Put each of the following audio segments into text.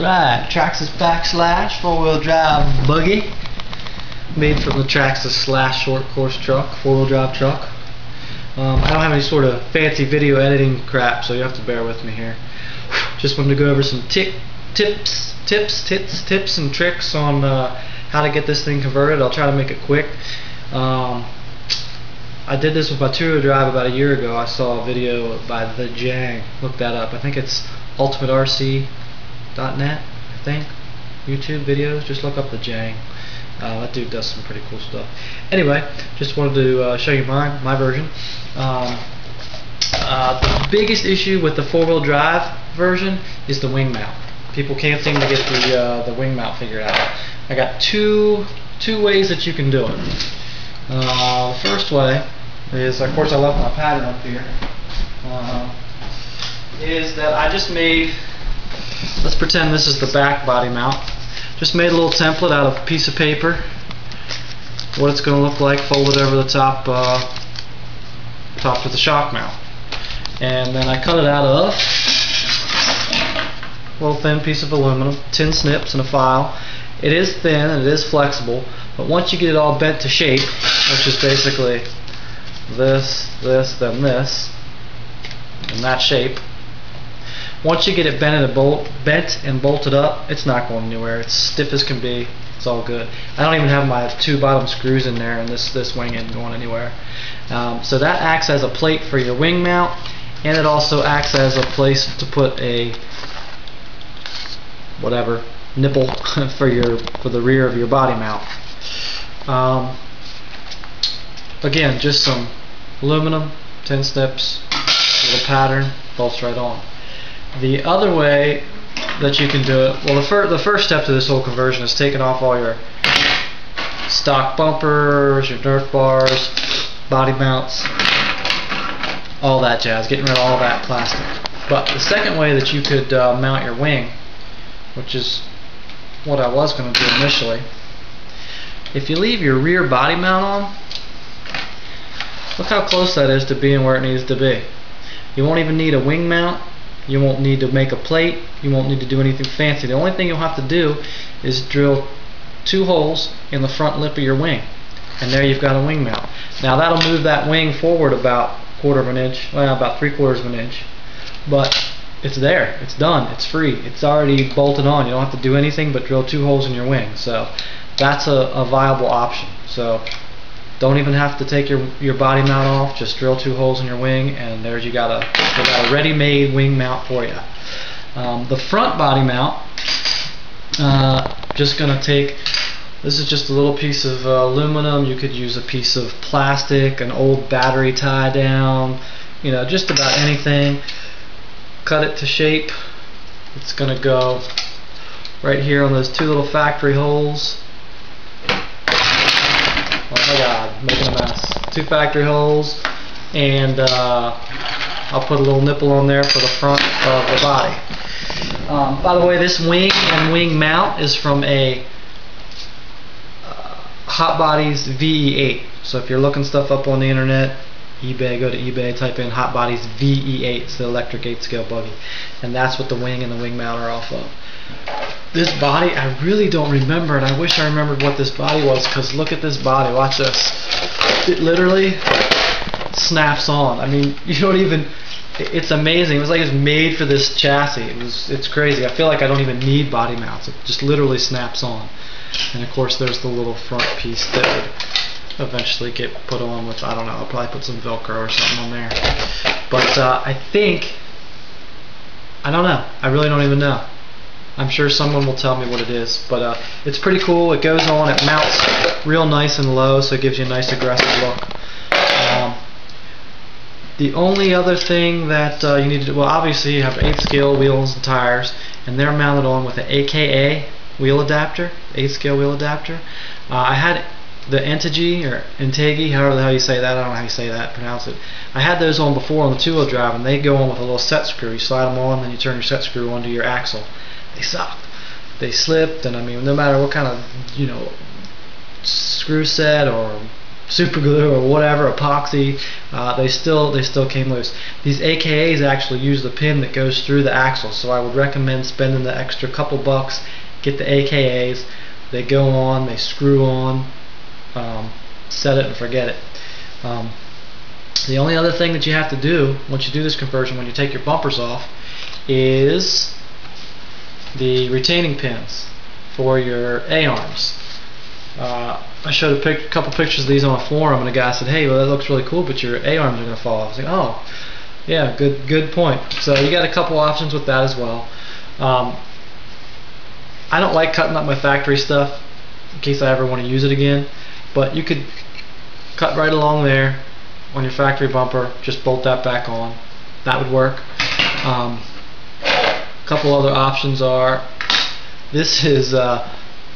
Alright, Traxxas Backslash 4-wheel drive buggy, made from the Traxxas Slash short course truck, 4-wheel drive truck. I don't have any sort of fancy video editing crap, so you have to bear with me here. Just wanted to go over some tips and tricks on how to get this thing converted. I'll try to make it quick. I did this with my 2-wheel drive about a year ago. I saw a video by The Jang. Look that up. I think it's ultimaterc.net, I think. YouTube videos. Just look up The Jang. That dude does some pretty cool stuff. Anyway, just wanted to show you my version. The biggest issue with the 4-wheel drive version is the wing mount. People can't seem to get the wing mount figured out. I got two ways that you can do it. The first way is, of course, I left my pattern up here. Is that I just made, let's pretend this is the back body mount. Just made a little template out of a piece of paper. What it's going to look like, folded over the top to the shock mount. And then I cut it out of a little thin piece of aluminum, 10 snips and a file. It is thin and it is flexible, but once you get it all bent to shape, which is basically this, then this, in that shape, once you get it bent and bolted up, it's not going anywhere. It's stiff as can be. It's all good. I don't even have my 2 bottom screws in there, and this wing isn't going anywhere. So that acts as a plate for your wing mount, and it also acts as a place to put a whatever nipple for the rear of your body mount. Again, just some aluminum, 10 snips, little pattern, bolts right on. The other way that you can do it, well, the first step to this whole conversion is taking off all your stock bumpers, your Nerf bars, body mounts, all that jazz, getting rid of all that plastic. But the second way that you could mount your wing, which is what I was going to do initially, if you leave your rear body mount on, look how close that is to being where it needs to be. You won't even need a wing mount. You won't need to make a plate. You won't need to do anything fancy. The only thing you'll have to do is drill 2 holes in the front lip of your wing, and there you've got a wing mount. Now that'll move that wing forward about 1/4 of an inch, well, about 3/4 of an inch, but it's there. It's done. It's free. It's already bolted on. You don't have to do anything but drill 2 holes in your wing. So that's a viable option. So don't even have to take your body mount off. Just drill 2 holes in your wing, and there's you got a ready-made wing mount for you. The front body mount, just gonna take. This is just a little piece of aluminum. You could use a piece of plastic, an old battery tie down, you know, just about anything. Cut it to shape. It's gonna go right here on those 2 little factory holes. Oh my God, making a mess. 2 factory holes, and I'll put a little nipple on there for the front of the body. By the way, this wing and wing mount is from a Hot Bodies VE8. So if you're looking stuff up on the internet, eBay, go to eBay, type in Hot Bodies VE8. It's the electric 8-scale buggy, and that's what the wing and the wing mount are off of. This body, I really don't remember, and I wish I remembered what this body was, because look at this body. Watch this. It literally snaps on. I mean, you don't even. It's amazing. It was like it's made for this chassis. It's crazy. I feel like I don't even need body mounts. It just literally snaps on. And of course, there's the little front piece that would eventually get put on with, I don't know, I'll probably put some Velcro or something on there. But I think, I don't know. I really don't even know. I'm sure someone will tell me what it is, but it's pretty cool. It goes on, it mounts real nice and low, so it gives you a nice aggressive look. The only other thing that you need to do, well, obviously you have 8-scale wheels and tires, and they're mounted on with an AKA wheel adapter, 8-scale wheel adapter. I had the Entegi, however the hell you say that, I don't know how you say that, pronounce it. I had those on before on the 2-wheel drive, and they go on with a little set screw. You slide them on, then you turn your set screw onto your axle. They sucked. They slipped, and I mean, no matter what kind of, you know, screw set or super glue or whatever, epoxy, they still came loose. These AKAs actually use the pin that goes through the axle, so I would recommend spending the extra couple bucks, get the AKAs. They go on, they screw on, set it and forget it. The only other thing that you have to do once you do this conversion, when you take your bumpers off, is the retaining pins for your A-arms. I showed a couple pictures of these on a forum, and a guy said, "Hey, well, that looks really cool, but your A-arms are going to fall off." I was like, "Oh, yeah, good point." So you got a couple options with that as well. I don't like cutting up my factory stuff in case I ever want to use it again, but you could cut right along there on your factory bumper, just bolt that back on. That would work. A couple other options are, this is a,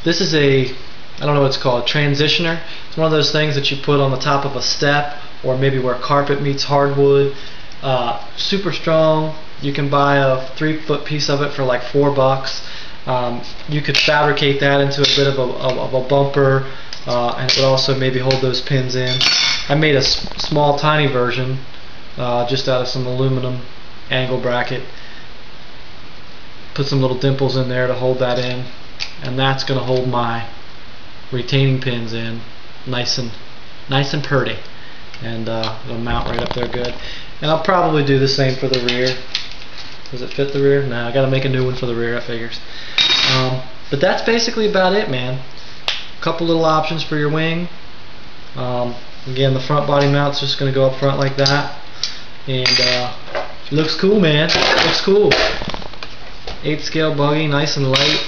I don't know what it's called, transitioner. It's one of those things that you put on the top of a step, or maybe where carpet meets hardwood. Super strong. You can buy a 3-foot piece of it for like $4. You could fabricate that into a bit of a bumper, and it would also maybe hold those pins in. I made a small tiny version just out of some aluminum angle bracket. Put some little dimples in there to hold that in, and that's going to hold my retaining pins in nice and pretty, and it'll mount right up there good. And I'll probably do the same for the rear. Does it fit the rear? No, I got to make a new one for the rear, that figures. But that's basically about it, man. A couple little options for your wing. Again, the front body mount's just going to go up front like that, and it looks cool, man. It looks cool. 8 scale buggy, nice and light.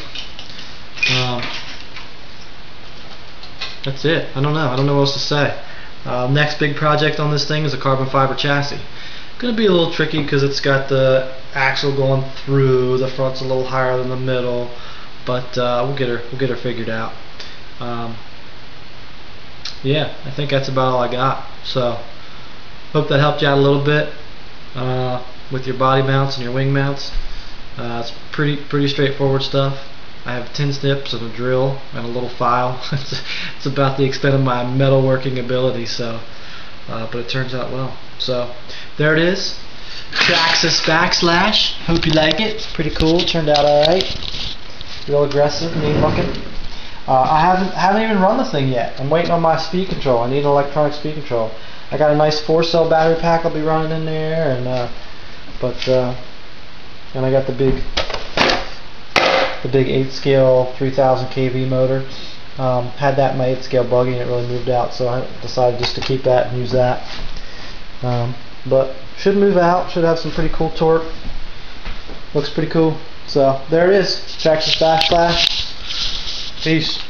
That's it. I don't know what else to say. Next big project on this thing is a carbon fiber chassis. Gonna be a little tricky because it's got the axle going through. The front's a little higher than the middle, but we'll get her figured out. Yeah, I think that's about all I got. So hope that helped you out a little bit with your body mounts and your wing mounts. It's pretty straightforward stuff. I have 10 snips and a drill and a little file. It's about the extent of my metalworking ability, so but it turns out well. So there it is. Traxxas Backslash. Hope you like it. It's pretty cool. Turned out alright. Real aggressive, mean looking. I haven't even run the thing yet. I'm waiting on my speed control. I need an electronic speed control. I got a nice 4-cell battery pack I'll be running in there, and and I got the big 8 scale 3000 kV motor. Had that in my 8 scale buggy and it really moved out, so I decided just to keep that and use that. But should move out, should have some pretty cool torque. Looks pretty cool. So there it is. Traxxas Backslash. Peace.